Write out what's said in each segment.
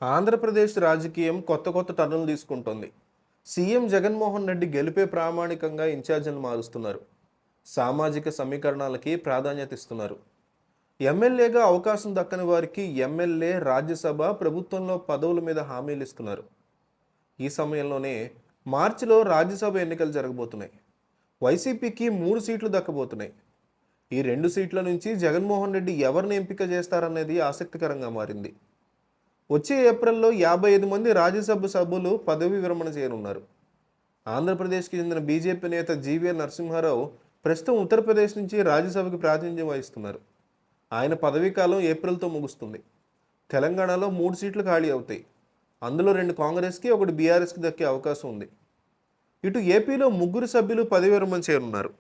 ఆంధ్రప్రదేశ్ రాజకీయం కొత్త కొత్త టర్నులు తీసుకుంటోంది. సీఎం జగన్మోహన్ రెడ్డి గెలిపే ప్రామాణికంగా ఇన్ఛార్జీలు మారుస్తున్నారు. సామాజిక సమీకరణాలకి ప్రాధాన్యత ఇస్తున్నారు. ఎమ్మెల్యేగా అవకాశం దక్కని వారికి ఎమ్మెల్యే, రాజ్యసభ, ప్రభుత్వంలో పదవుల మీద హామీలు ఇస్తున్నారు. ఈ సమయంలోనే మార్చిలో రాజ్యసభ ఎన్నికలు జరగబోతున్నాయి. వైసీపీకి 3 సీట్లు దక్కబోతున్నాయి. ఈ 2 సీట్ల నుంచి జగన్మోహన్ రెడ్డి ఎవరిని ఎంపిక చేస్తారనేది ఆసక్తికరంగా మారింది. వచ్చే ఏప్రిల్లో 55 మంది రాజ్యసభ సభ్యులు పదవీ విరమణ చేయనున్నారు. ఆంధ్రప్రదేశ్కి చెందిన బీజేపీ నేత జీవీఎల్ నరసింహారావు ప్రస్తుతం ఉత్తరప్రదేశ్ నుంచి రాజ్యసభకి ప్రాతినిధ్యం వహిస్తున్నారు. ఆయన పదవీ కాలం ఏప్రిల్తో ముగుస్తుంది. తెలంగాణలో 3 సీట్లు ఖాళీ అవుతాయి. అందులో 2 కాంగ్రెస్కి, 1 బీఆర్ఎస్కి దక్కే అవకాశం ఉంది. ఇటు ఏపీలో 3 సభ్యులు పదవీ విరమణ చేయనున్నారు.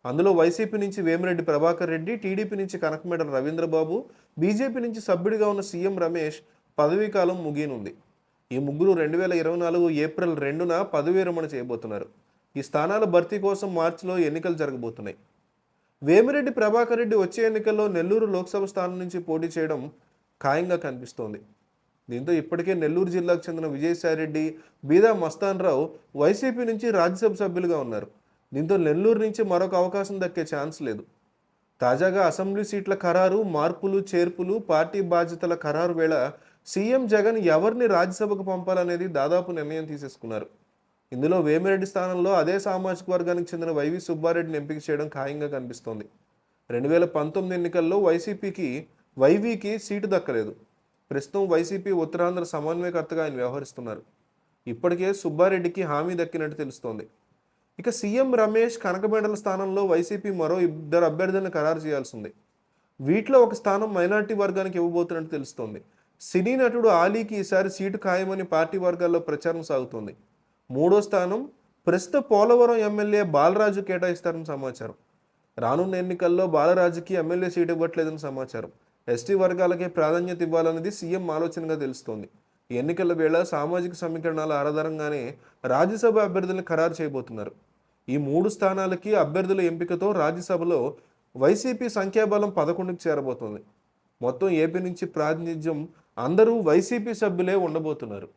అందులో వైసీపీ నుంచి వేమిరెడ్డి ప్రభాకర్ రెడ్డి, టీడీపీ నుంచి కనకమేడల రవీంద్రబాబు, బీజేపీ నుంచి సభ్యుడిగా ఉన్న సీఎం రమేష్ పదవీకాలం ముగియనుంది. ఈ ముగ్గురు 2024 ఏప్రిల్ 2న పదవీ విరమణ చేయబోతున్నారు. ఈ స్థానాల భర్తీ కోసం మార్చిలో ఎన్నికలు జరగబోతున్నాయి. వేమిరెడ్డి ప్రభాకర్ రెడ్డి వచ్చే ఎన్నికల్లో నెల్లూరు లోక్సభ స్థానం నుంచి పోటీ చేయడం ఖాయంగా కనిపిస్తోంది. దీంతో ఇప్పటికే నెల్లూరు జిల్లాకు చెందిన విజయసాయిరెడ్డి, బీదా మస్తాన్ రావు వైసీపీ నుంచి రాజ్యసభ సభ్యులుగా ఉన్నారు. దీంతో నెల్లూరు నుంచి మరొక అవకాశం దక్కే ఛాన్స్ లేదు. తాజాగా అసెంబ్లీ సీట్ల ఖరారు, మార్పులు, చేర్పులు, పార్టీ బాధ్యతల ఖరారు వేళ సీఎం జగన్ ఎవరిని రాజ్యసభకు పంపాలనేది దాదాపు నిర్ణయం తీసేసుకున్నారు. ఇందులో వేమిరెడ్డి స్థానంలో అదే సామాజిక వర్గానికి చెందిన వైవి సుబ్బారెడ్డిని ఎంపిక చేయడం ఖాయంగా కనిపిస్తోంది. 2019 ఎన్నికల్లో వైవీకి సీటు దక్కలేదు. ప్రస్తుతం వైసీపీ ఉత్తరాంధ్ర సమన్వయకర్తగా ఆయన వ్యవహరిస్తున్నారు. ఇప్పటికే సుబ్బారెడ్డికి హామీ దక్కినట్టు తెలుస్తోంది. ఇక సీఎం రమేష్, కనకమేడల స్థానంలో వైసీపీ మరో 2 అభ్యర్థులను ఖరారు చేయాల్సి ఉంది. వీటిలో ఒక స్థానం మైనార్టీ వర్గానికి ఇవ్వబోతున్నట్టు తెలుస్తోంది. సినీ నటుడు ఆలీకి ఈసారి సీటు ఖాయమని పార్టీ వర్గాల్లో ప్రచారం సాగుతోంది. 3వ స్థానం ప్రస్తుత పోలవరం ఎమ్మెల్యే బాలరాజు కేటాయిస్తారని సమాచారం. రానున్న ఎన్నికల్లో బాలరాజుకి ఎమ్మెల్యే సీటు ఇవ్వట్లేదని సమాచారం. ఎస్టీ వర్గాలకే ప్రాధాన్యత ఇవ్వాలన్నది సీఎం ఆలోచనగా తెలుస్తోంది. ఈ ఎన్నికల వేళ సామాజిక సమీకరణాల ఆధారంగానే రాజ్యసభ అభ్యర్థులను ఖరారు చేయబోతున్నారు. ఈ 3 స్థానాలకి అభ్యర్థుల ఎంపికతో రాజ్యసభలో వైసీపీ సంఖ్యాబలం 11కి చేరబోతోంది. మొత్తం ఏపీ నుంచి ప్రాతినిధ్యం అందరూ వైసీపీ సభ్యులే ఉండబోతున్నారు.